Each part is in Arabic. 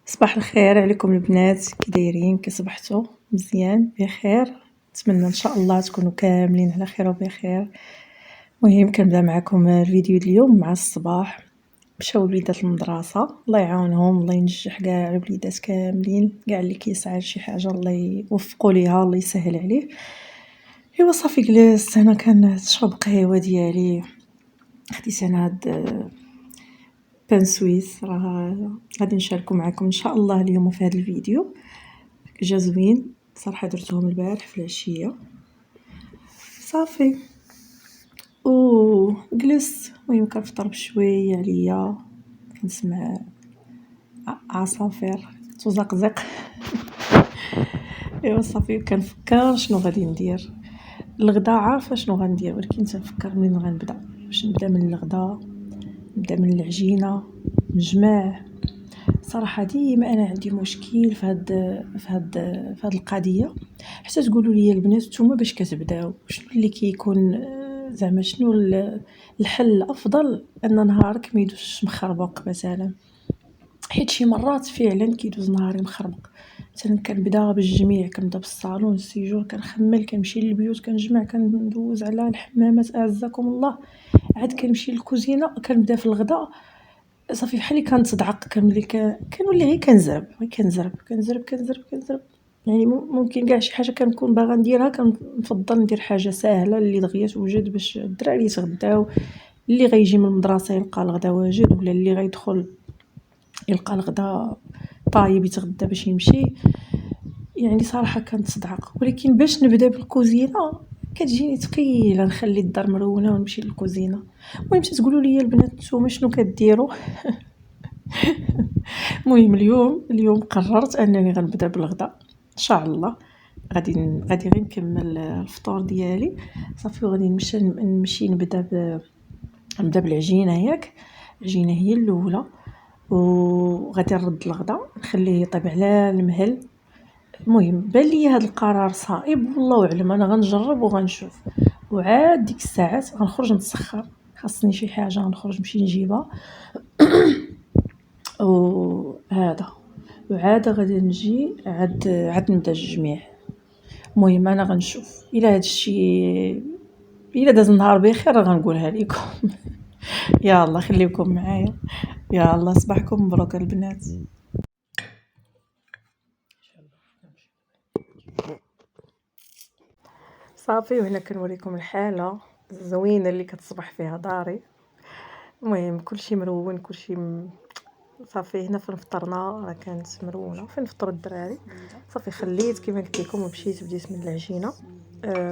صباح الخير عليكم البنات، كي دايرين؟ كي صبحتوا؟ مزيان بخير؟ نتمنى ان شاء الله تكونوا كاملين على خير وبخير. المهم كنبدا معكم الفيديو اليوم مع الصباح. مشاو الوليدات للمدرسه، الله يعاونهم، الله ينجح كاع الوليدات كاملين، كاع اللي كيسعى لشي حاجه الله يوفقوا ليها، الله يسهل عليه. ايوا صافي جلست انا كنشرب قهوه ديالي، خديت انا هاد بان سويس، راه غادي نشاركو معكم ان شاء الله اليوم في هذا الفيديو. جا زوين صراحه، درتهم البارح في العشيه صافي جلست. المهم كنفطر بشويه عليا، كنسمع عصافير تزقزق. ايوا صافي كنفكر شنو غادي ندير الغدا، عارفه شنو غندير، ولكن تنفكر منين غنبدا، واش نبدا من الغدا، نبدا من العجينه، نجمع. صراحه ديما انا عندي مشكل في هاد القضيه، حتى تقولوا لي البنات نتوما باش كتبداو شنو اللي كيكون، زعما شنو الحل الافضل ان نهارك ما يدوزش مخربق مثلا، حيت شي مرات فعلا كيدوز نهاري مخربق. مثلا كنبدا بالجميع، كنبدا بالصالون السيجور، كنخمل، كنمشي للبيوت، كنجمع، كندوز على الحمامات اعزكم الله، عاد كنمشي للكوزينه، كنبدا في الغداء. صافي بحال اللي كنتضعق، كنولي غير كنزرب. يعني ممكن كاع شي حاجه كنكون باغا نديرها، كنفضل ندير حاجه ساهله اللي دغيا توجد باش الدراري يتغداو، اللي غيجي من المدرسه يلقى الغدا واجد، ولا اللي غيدخل يلقى الغدا طايب يتغدى باش يمشي. يعني صراحه كنتصدعق، ولكن باش نبدا بالكوزينه كتجيني ثقيله، نخلي الدار مرونه ونمشي للكوزينه. المهم تقولوا لي البنات نتوما شنو كديروا؟ المهم اليوم قررت انني غنبدا بالغدا ان شاء الله. غادي غير نكمل الفطور ديالي صافي، وغادي نمشي نبدا بالعجينه. ياك العجينه هي الاولى، وغادي نرد الغدا نخليه يطيب على المهل. المهم بان لي هذا القرار صائب، والله اعلم، انا غنجرب وغنشوف، وعاد ديك الساعات غنخرج نتسخر، خاصني شي حاجه غنخرج نمشي نجيبها. وهذا وعاد غادي نجي عاد نبدا الجميع. المهم انا غنشوف الا هذا الشيء، الا داز النهار بخير غنقولها لكم. يا الله خليكم معايا، يا الله صباحكم مبروك البنات. صافي وهنا كنوريكم الحاله الزوينه اللي كتصبح فيها داري. المهم كلشي مرون، كلشي صافي. هنا فين فطرنا راه كانت مرونه، فين فطروا الدراري. صافي خليت كما قلت لكم ومشيت بديت من العجينه.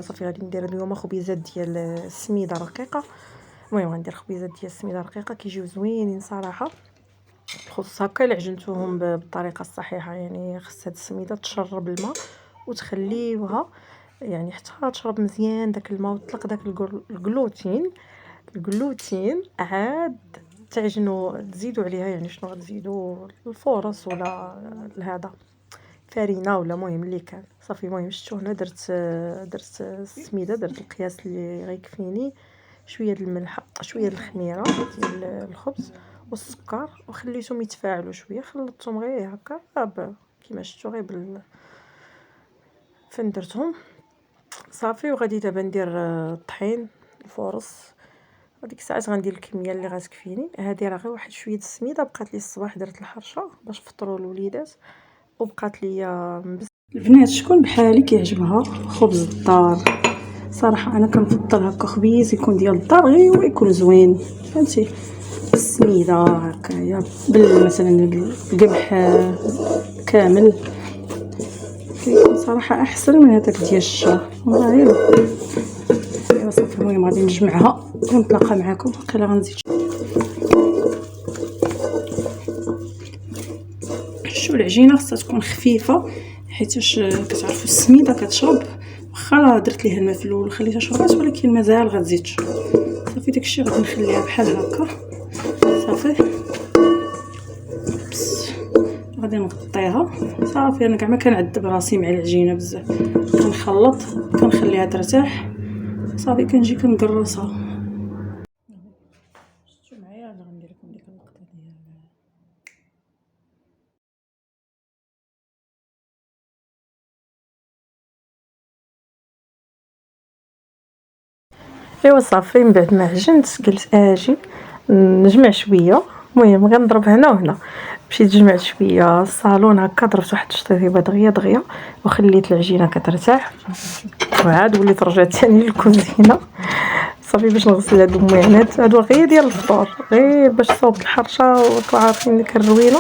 صافي غادي ندير اليوم خبيزات ديال السميده رقيقه. المهم غندير خبيزات ديال السميده رقيقه كيجيو زوينين صراحه، خص هكا الا عجنتوهم بالطريقه الصحيحه. يعني خص هاد السميده تشرب الماء وتخليوها يعني حتى تشرب مزيان داك الماء وتطلق داك الجلوتين. عاد تعجنوا تزيدوا عليها، يعني شنو غتزيدوا؟ الفورص ولا هذا فرينه ولا المهم اللي كان. صافي المهم شفتوا هنا درت السميده، درت القياس اللي غيكفيني، شويه الملح، شويه الخميره ديال الخبز والسكر، وخليتهم يتفاعلوا شويه، خلطتهم غير هكا كيما شفتوا غير فين درتهم. صافي وغادي دابا ندير الطحين الفورص. وديك الساعات غندير الكميه اللي غتكفيني. هذه راه غير واحد شويه السميده بقات لي الصباح، درت الحرشه باش فطروا الوليدات، وبقات لي البنات. شكون بحالي كيعجبها خبز الدار؟ صراحه انا كنفضل هكا خبيز يكون ديال الدار، غير ويكون زوين، فهمتي؟ السميده هكايا مثلا القمح كامل كيكون صراحه احسن من هذاك ديال الشهر. والله ايوا صافي. المهم غادي نجمعها ونتلاقى معكم. وقيلا غنزيد شو العجينه خصها تكون خفيفه، حيتاش كتعرفوا السميده كتشرب، واخا درت ليها الماء في الاول خليتها شربات، ولكن مازال غتزيد تشرب. صافي داكشي غادي نخليها بحال هكا صافي. غادي نغطيها صافي. انا كاع ما كنعذب راسي مع العجينه بزاف، كنخلط كنخليها ترتاح صافي. كنجي كنقرصها. شفتوا معايا انا غندير لكم ديك اللقطه ديال ايوا صافي. من بعد ما عجنت قلت اجي نجمع شويه. المهم غنضرب هنا وهنا. مشيت جمعت شويه الصالون هكا، درت واحد الشطيبه دغيا دغيا وخليت العجينه كترتاح، وعاد وليت رجعت ثاني للكوزينه صافي باش نغسل هادو المعانات. هادو غير ديال الفطور، غير باش صوب الحرشه وراكم عارفين ديك الروينه.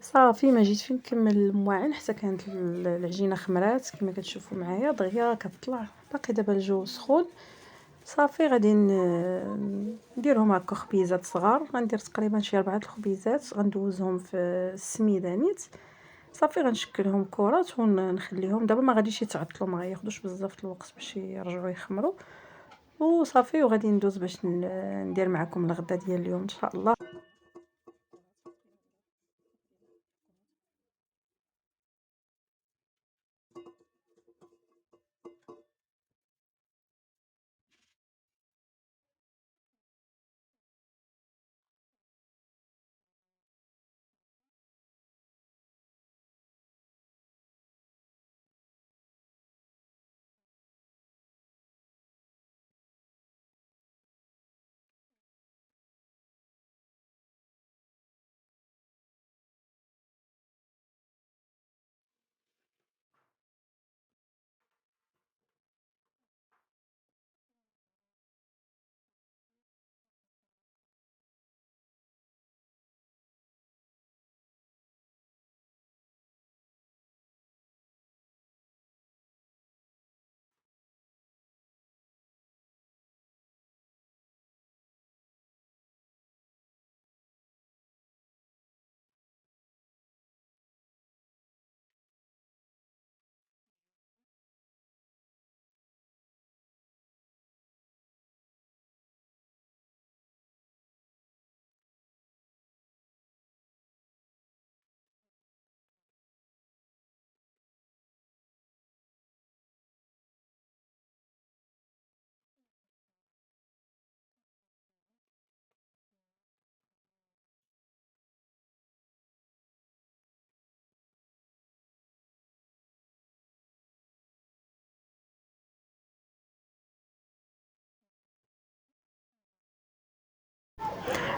صافي ما جيت فين نكمل المواعن حتى كانت العجينه خمرات كما كتشوفوا معايا دغيا كتطلع. باقي دابا الجو سخون صافي. غادي نديرهم هكا خبيزات صغار. غندير تقريبا شي 4 الخبيزات غندوزهم في السميدانيت صافي. غنشكلهم كرات ونخليهم. دابا ما غاديش يتعطلوا، ما غياخذوش بزاف الوقت باش يرجعوا يخمروا وصافي. وغادي ندوز باش ندير معكم الغدا ديال اليوم ان شاء الله.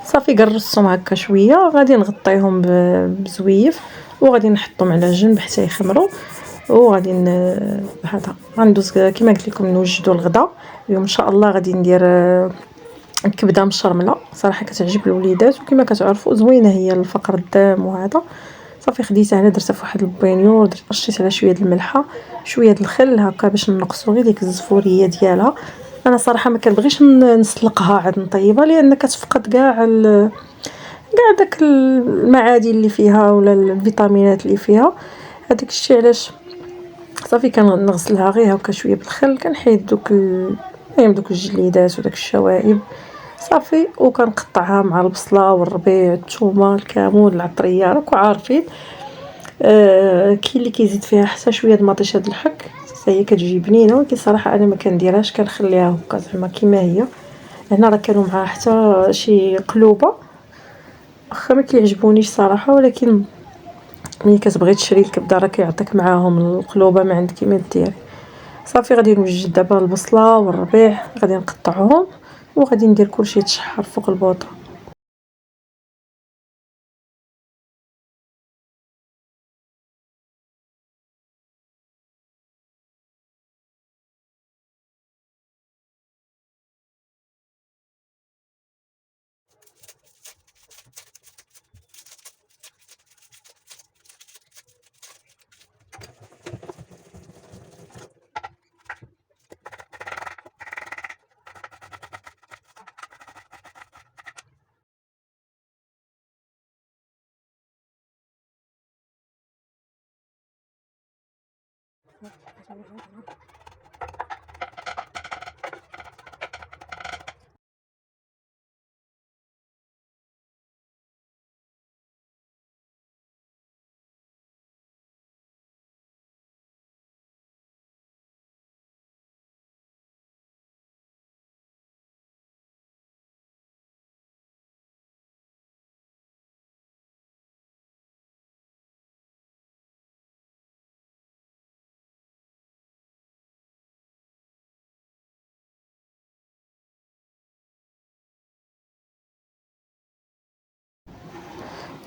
صافي قرصتهم هكا شويه، غادي نغطيهم بزويف وغادي نحطهم على جنب حتى يخمروا. وغادي هذا غندوز كما قلت لكم نوجدوا الغدا اليوم ان شاء الله. غادي ندير كبده مشرمله، صراحه كتعجب الوليدات وكما كتعرفوا زوينه هي الفقر الدام. وهذا صافي خديتها انا درتها فواحد البانيو، رشيت عليها شويه د الملحه شويه د الخل هكا باش نقصوا غير ديك الزفوريه ديالها. انا صراحه ما كنبغيش نسلقها عاد نطيبها لان كتفقد كاع داك المعادن اللي فيها ولا الفيتامينات اللي فيها. هذاك الشيء علاش صافي كنغسلها غير هكا شويه بالخل، كنحيد دوك الجليدات وداك الشوائب صافي. وكنقطعها مع البصله والربيع الثومه الكمون العطريه راكم عارفين. كاين اللي كيزيد فيها حتى شويه د مطيشه د الحك حتى هي كتجي بنينه، ولكن صراحه انا ما كنديرهاش، كنخليها هكا زعما كيما هي. هنا راه كانوا معها حتى شي قلوبه واخا ما كيعجبونيش صراحه، ولكن ملي كتبغي تشري الكبده راه كيعطيك معاهم القلوبه ما عندك كيما ديري. صافي غادي نوجد دابا البصله والربيع غادي نقطعهم وغادي ندير كلشي يتشحر فوق البوطه.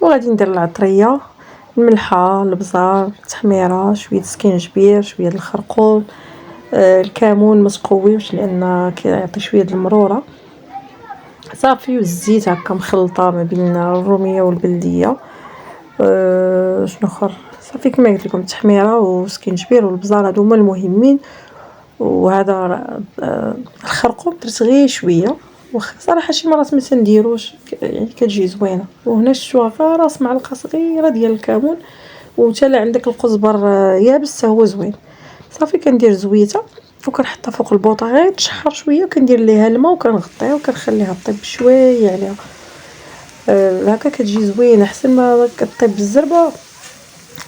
وغادي ندير العطريه، الملحه، البزار، التحميره، شويه سكينجبير، شويه الخرقوم، الكمون ما تقويوش لان كيعطي شويه المروره صافي. والزيت هكا مخلطه ما بين الروميه والبلديه. شنو اخر صافي كما قلت لكم التحميره وسكينجبير والبزار هادو هما المهمين. وهذا الخرقوم درت غير شويه واخا صراحه شي مرات ما تنديروش يعني كتجي زوينه. وهنا شتوها غير راس معلقه صغيره ديال الكمون، وتا لا عندك القزبر يابس حتى هو زوين. صافي كندير زويته وكنحطها فوق البوطه غير تشحر شويه، وكندير ليها الماء وكنغطيها وكنخليها طيب شويه عليها. هكا كتجي زوينه احسن ما كطيب بالزربه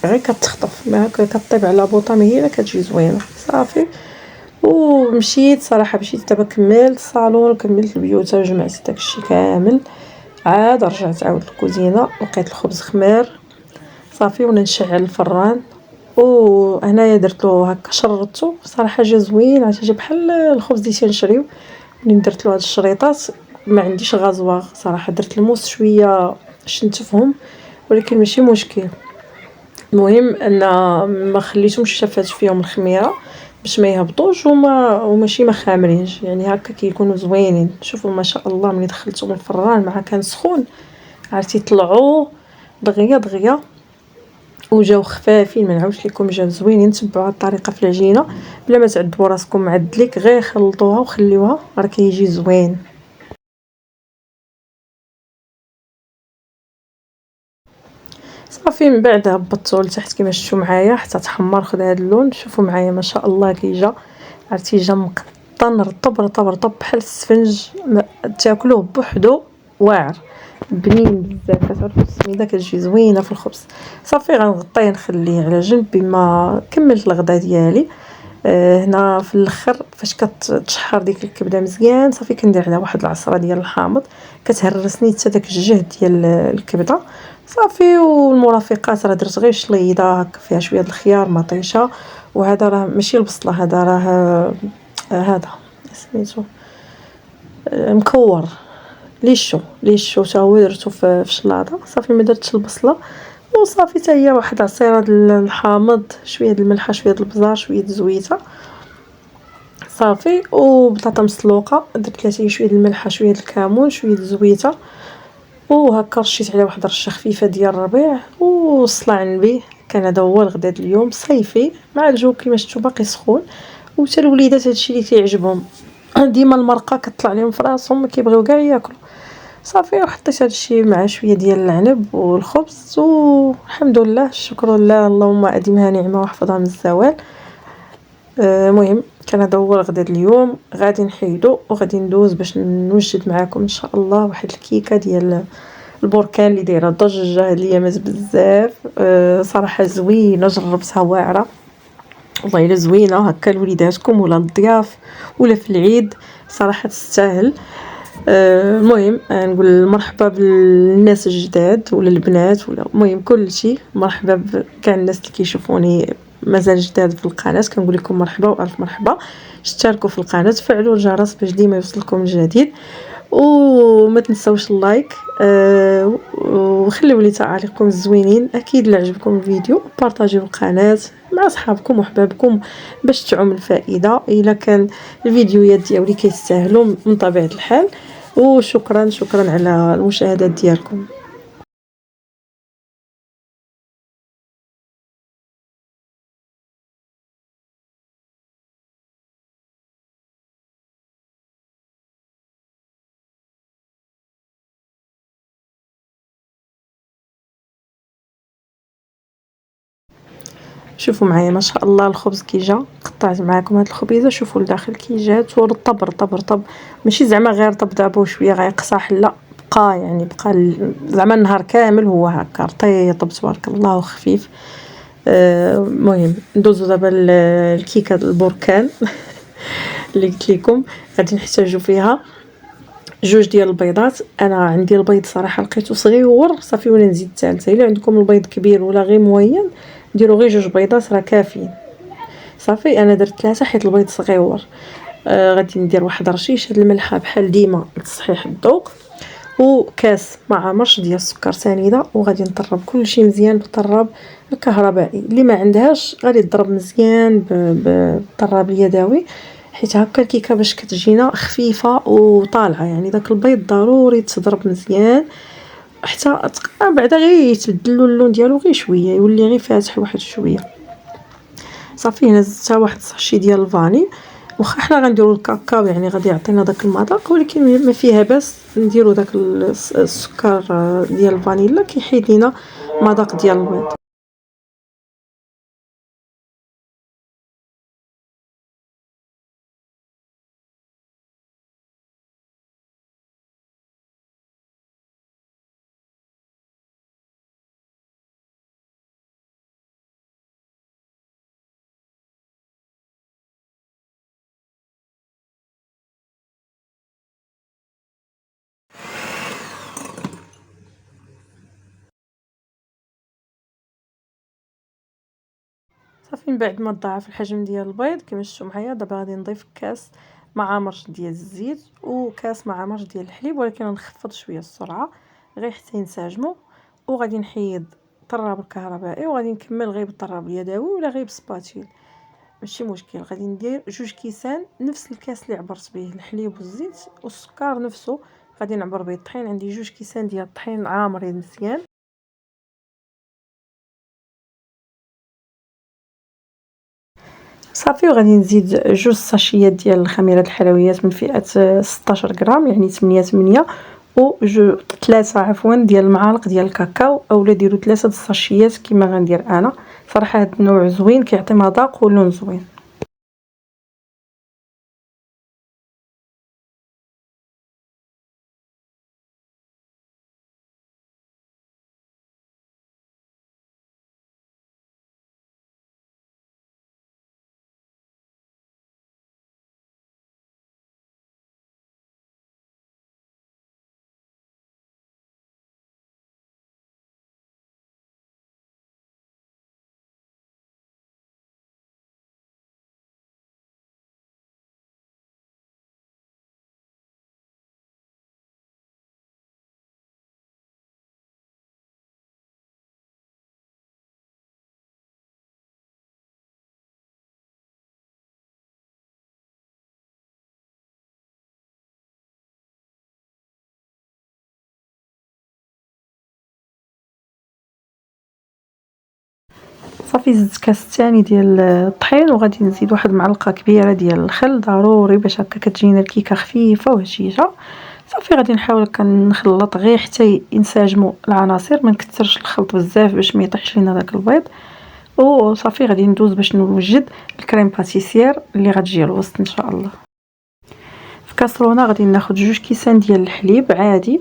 غير كتخطف. ما هكا كطيب على بوطه مهيله كتجي زوينه صافي. ومشيت صراحه مشيت دابا كملت الصالون وكملت البيوت وجمعت داكشي كامل. عاد رجعت عاود الكوزينه لقيت الخبز خمار صافي ونشعل الفران. وهنايا درتو هكا شرطو صراحه جا زوين، عاد جا بحال الخبز اللي تنشريو. ملي درت له هاد الشريطات ما عنديش غازواغ صراحه، درت الموس شويه شنتفهم ولكن ماشي مشكل. المهم ان ما خليتهمش شافات فيهم الخميره باش ما يهبطوش وماشي ما خامرينش، يعني هكا كيكونوا زوينين. شوفوا ما شاء الله ملي دخلتهم الفران مع كان سخون عرفتي طلعوا دغيا دغيا وجاو خفافين. ما نعاودش لكم جاو زوينين. تبعوا هاد الطريقه في العجينه بلا ما تعذبوا راسكم معدليك، غير خلطوها وخليوها راه كيجي زوين. صافي من بعد هبطته لتحت كما شفتوا معايا حتى تحمر خد هذا اللون. شوفوا معايا ما شاء الله كي جا عرفتي جا مقطن رطب رطب رطب بحال السفنج، تاكلوه بوحدو واعر بنين بزاف. كتعرفوا السميده كتجي زوينه في الخبز. صافي غنغطيه نخليه على جنب بما كملت الغدا ديالي. هنا في الاخر فاش كتشحر ديك الكبده مزيان صافي كندير عليها واحد العصره ديال الحامض كتهرسني حتى داك الجهد ديال الكبده صافي. والمرافقات راه درت غير شليضه هكا فيها شويه د الخيار مطيشه. وهذا راه ماشي البصله، هذا راه هذا سميتو مكور لي شو تا هو درتو في الشلاضه. صافي ما درتش البصله وصافي حتى هي واحد عصيره الحامض، شويه د الملحه، شويه د البزار، شويه د الزويته، صافي. وبطاطا مسلوقه درت لها شويه د الملحه، شويه د الكمون، شويه د الزويته، وهكا رشيت عليها واحد الرشه خفيفه ديال الربيع والصلاع النبي. كان هذا هو الغدا ديال اليوم صيفي مع الجو كما شفتوا باقي سخون، وحتى الوليدات هادشي اللي كيعجبهم. ديما المرقه كطلع لهم في راسهم، ما كيبغيو كاع ياكلوا. صافي وحطيت هادشي مع شويه ديال العنب والخبز، والحمد لله، الشكر لله، اللهم اديمها نعمه واحفظها من الزوال. المهم كان هذا هو الغدا ديال اليوم. غادي نحيدو وغادي ندوز باش نوجد معكم ان شاء الله واحد الكيكه ديال البركان اللي دايره ضجه هاد الايامات بزاف. صراحه زوينه، جربتها واعره والله الا زوينه هكا لوليداتكم ولا للضياف ولا في العيد، صراحه تستاهل. المهم نقول مرحبا بالناس الجداد ولا البنات ولا المهم كلشي، مرحبا بكاع الناس اللي كيشوفوني مازال جداد في القناه، كنقول لكم مرحبا والف مرحبا. اشتركوا في القناه، فعلوا الجرس باش ديما يوصلكم الجديد، وما تنسوش اللايك. وخليوا لي تعاليقكم الزوينين اكيد اللي عجبكم الفيديو. بارطاجيو القناه مع صحابكم وحبابكم باش تعم الفائده الا كان الفيديوهات ديالي كيستاهلوا من طبيعه الحال. وشكرا شكرا على المشاهدات ديالكم. شوفوا معايا ما شاء الله الخبز كي جا، قطعت معاكم هاد الخبيزه، شوفوا لداخل كي جات ورطب رطب رطب، ماشي زعما غير رطب دابا وشويه غيقصاح، لا بقى يعني بقى زعما النهار كامل هو هكا رطيب تبارك الله وخفيف. المهم ندوزو دابا الكيكه البركان اللي قلت لكم. غادي نحتاجو فيها جوج ديال البيضات. انا عندي البيض صراحه لقيته صغيور صافي ولا نزيد ثالثه. الا عندكم البيض كبير ولا غير موين ديروا غير جوج بيضات راه كافيين. صافي انا درت 3 حيت البيض صغيور. غادي ندير واحد رشيشه الملحه بحال ديما لتصحيح الذوق، وكاس ما عامرش ديال السكر سنيده، وغادي نطرب كلشي مزيان بالطراب الكهربائي. اللي ما عندهاش غادي تضرب مزيان بالطراب اليدوي، حيت هكا الكيكه باش كتجينا خفيفه وطالعه. يعني داك البيض ضروري تضرب مزيان حتى بعدا غير يتبدل اللون ديالو غير شويه، يولي غير فاتح واحد شويه. صافي هنا زدت واحد الساشي ديال الفاني. واخا حنا غنديروا الكاكاو يعني غادي يعطينا داك المذاق، ولكن ما فيها باس نديروا داك السكر ديال الفانيلا كيحيد لينا مذاق ديال البيض. صافي من بعد ما ضاعف الحجم ديال البيض كما شفتوا معايا، دابا غادي نضيف كاس معامرش ديال الزيت وكاس معامرش ديال الحليب، ولكن نخفض شويه السرعه غير حتى ينسجموا. وغادي نحيد الطراب الكهربائي وغادي نكمل غير بالطراب اليدوي ولا غير بسباتيل، ماشي مشكل. غادي ندير جوج كيسان نفس الكاس اللي عبرت به الحليب والزيت والسكر نفسه، غادي نعبر به الطحين. عندي جوج كيسان ديال الطحين عامرين مزيان. صافي وغادي نزيد جوج ساشيات ديال الخميره الحلويات من فئه 16 غرام يعني 8 و 3 عفوا ديال المعالق ديال الكاكاو، اولا ديروا 3 الساشيات كما غندير انا. صراحه هذا النوع زوين كيعطي مذاق ولون زوين. صافي زدت كاس ثاني ديال الطحين، وغادي نزيد واحد المعلقه كبيره ديال الخل ضروري باش هكا كتجينا الكيكه خفيفه وهشيشه. صافي غادي نحاول كنخلط غير حتى ينسجموا العناصر، ما نكثرش الخلط بزاف باش ما يطيحش لينا داك البيض. وصافي غادي ندوز باش نوجد الكريم باتيسير اللي غتجي الوسط ان شاء الله. في كاسرونه غادي ناخذ 2 كيسان ديال الحليب عادي،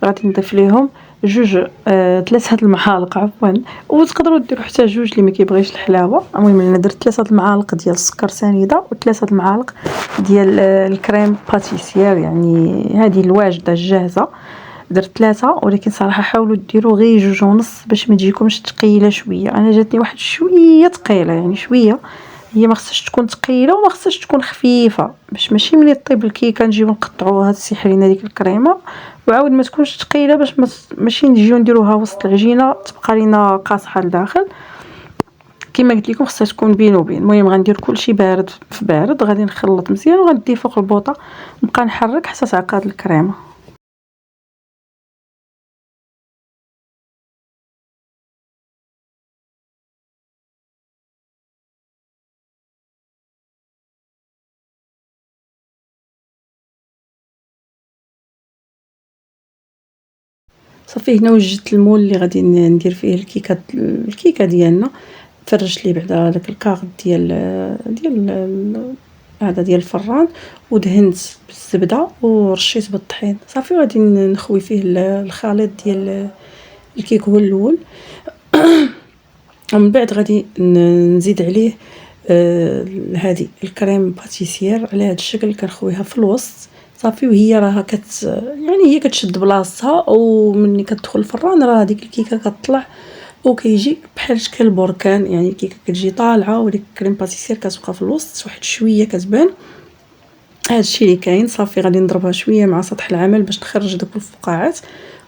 غادي نضيف ليهم 3 المعالق عفوا، وتقدروا ديروا حتى 2 اللي ما كيبغيش الحلاوه. المهم انا درت 3 المعالق ديال السكر سنيده و3 المعالق ديال الكريم باتيسير، يعني هذه الواجده الجاهزه. درت 3، ولكن صراحه حاولوا ديروا غير 2.5 باش ما تجيكمش ثقيله شويه. انا جاتني واحد شويه ثقيله، يعني شويه، هي ما خصهاش تكون ثقيله وما خصهاش تكون خفيفه، باش ماشي ملي طيب الكيكه نجيو نقطعوها تسيح لينا ديك الكريمه، وعاود ما تكونش ثقيله باش ماشي نجيو نديروها وسط العجينه تبقى لينا قاصحه لداخل. كما قلت لكم خصها تكون بين وبين. المهم غندير كلشي بارد في بارد، غادي نخلط مزيان وغندي فوق البوطه نبقى نحرك حتى تعقد الكريمه. صافي هنا وجدت المول اللي غادي ندير فيه الكيكه ديالنا. فرشت لي بعدا داك الكاغ ديال هذا ديال الفران، ودهنت بالزبده ورشيت بالطحين. صافي غادي نخوي فيه الخليط ديال الكيك هو الاول، ومن بعد غادي نزيد عليه هذه الكريم باتيسير على هذا الشكل، كنخويها في الوسط. صافي وهي راها يعني هي كتشد بلاصتها، ومني كتدخل الفران راه هذيك الكيكه كتطلع وكيجي بحال شكل البركان، يعني الكيكه كتجي طالعه وديك الكريم باتيسير كتبقى في الوسط واحد شويه كتبان. هذا الشيء اللي كاين. صافي غادي نضربها شويه مع سطح العمل باش نخرج داك الفقاعات،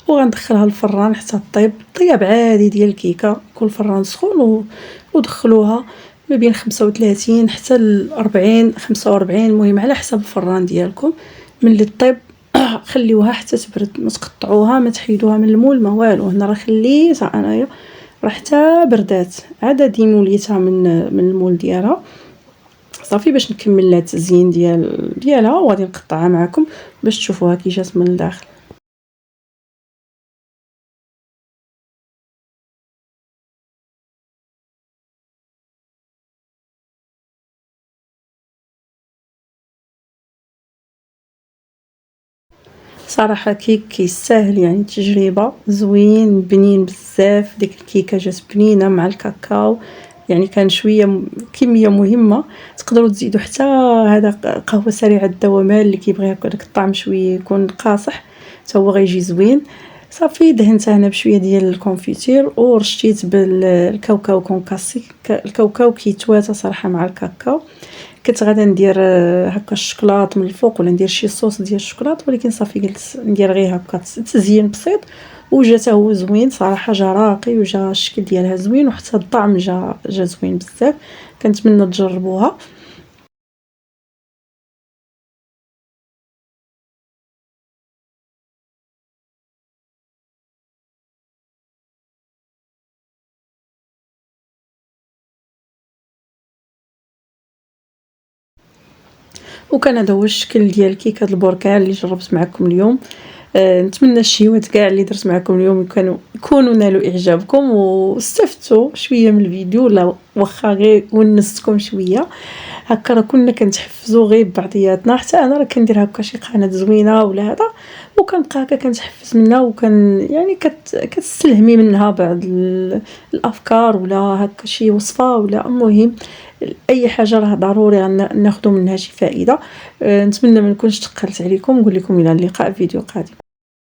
وغندخلها للفران حتى طياب عادي ديال الكيكه. كل فران سخون ودخلوها ما بين 35 حتى ل 40 45، المهم على حسب الفران ديالكم. ملي طيب خليوها حتى تبرد، ما تقطعوها ما تحيدوها من المول ما والو. هنا راه خليتها انايا راه حتى بردات، عاد ديموليتها من المول ديالها. صافي باش نكمل لها التزيين ديالها، وغادي نقطعها معكم باش تشوفوها كي جات من الداخل. صراحه كيك كيستاهل، يعني تجربه زوين بنين بزاف. ديك الكيكه جات بنينه مع الكاكاو، يعني كان شويه كميه مهمه. تقدروا تزيدوا حتى هذا قهوه سريعه الذوبان اللي كيبغي هكا داك الطعم شويه يكون قاصح حتى هو غيجي زوين. صافي دهنتها هنا بشويه ديال الكونفيتير ورشيت بالكاوكاو كونكاسي. الكاوكاو كيتواتى صراحه مع الكاكاو. كنت غادا ندير هكا الشكلاط من الفوق ولا ندير شي صوص ديال الشكلاط، ولكن صافي قلت ندير غير هكا تزيين بسيط، وجا حتى هو زوين صراحه. جا راقي وجا الشكل ديالها زوين، وحتى الطعم جا زوين بزاف. كنتمنى تجربوها. وكان هذا هو الشكل ديال كيكه البركان اللي جربت معكم اليوم. نتمنى الشهيوات كاع اللي درت معكم اليوم يكونوا نالوا اعجابكم واستفدتوا شويه من الفيديو، ولا واخا غير ونستكم شويه. هكا راه كنا كنتحفزوا غير بعضياتنا، حتى انا راه كندير هكا شي قناه زوينه ولا هذا، وكنبقى هكا كنتحفز منها، يعني كتستلهمي منها بعض الافكار ولا هكا شي وصفه، ولا المهم اي حاجه راه ضروري ناخذ منها شي فائده. نتمنى ما نكونش ثقلت عليكم، نقول لكم الى اللقاء في فيديو قادم.